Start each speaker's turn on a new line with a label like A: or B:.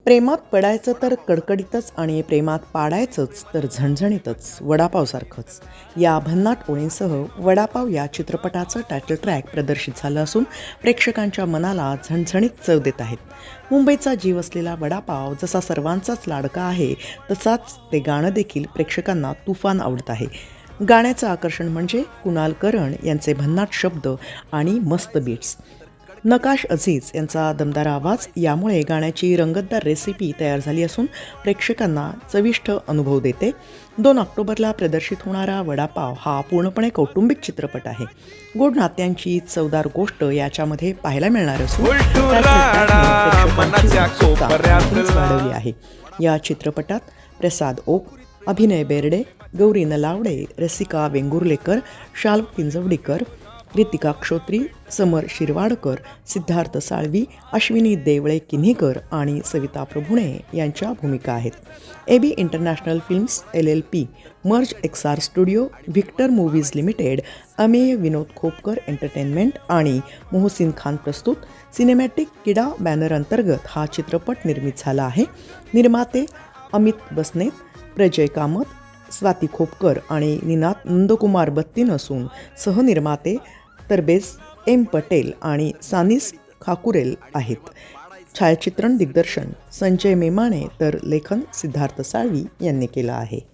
A: प्रेमात पडायचं तर कडकडीतच आणि प्रेमात पाडायचंच तर झणझणीतच वडापावसारखंच या भन्नाट ओळींसह वडापाव या चित्रपटाचं टायटल ट्रॅक प्रदर्शित झालं असून प्रेक्षकांच्या मनाला झणझणीत चव देत आहेत. मुंबईचा जीव असलेला वडापाव जसा सर्वांचाच लाडका आहे तसाच ते गाणं देखील प्रेक्षकांना तुफान आवडत आहे. गाण्याचं आकर्षण म्हणजे कुणाल करण यांचे भन्नाट शब्द आणि मस्त बीट्स. नकाश अझीज यांचा दमदार आवाज यामुळे गाण्याची रंगतदार रेसिपी तयार झाली असून प्रेक्षकांना चविष्ट अनुभव देते. 2 ऑक्टोबरला प्रदर्शित होणारा वडापाव हा पूर्णपणे कौटुंबिक चित्रपट आहे. गोड नात्यांची चवदार गोष्ट याच्यामध्ये पाहायला मिळणार असून प्रेक्षकांची उत्सुकता आणखीनच वाढवली आहे. या चित्रपटात प्रसाद ओक, अभिनय बेर्डे, गौरी नलावडे, रसिका वेंगुर्लेकर, शाल्व पिंजवडीकर, रितिका क्षोत्री, समर शिरवाडकर, सिद्धार्थ साळवी, अश्विनी देवळे किन्हीकर आणि सविता प्रभुणे यांच्या भूमिका आहेत. AB International Films LLP, Merge XR Studio, Victor Movies Limited, Amey Vinod Khopkar Entertainment आणि मोहसिन खान प्रस्तुत सिनेमॅटिक किडा बॅनर अंतर्गत हा चित्रपट निर्मित झाला आहे. निर्माते अमित बसनेत, प्रजय कामत, स्वाती खोपकर आणि निनाद नंदकुमार बत्तीन असून सहनिर्माते तरबेज M पटेल आणि सानिस खाकुरेल आहेत. छायाचित्रण दिग्दर्शन संजय मेमाणे तर लेखन सिद्धार्थ साळवी यांनी केलं आहे.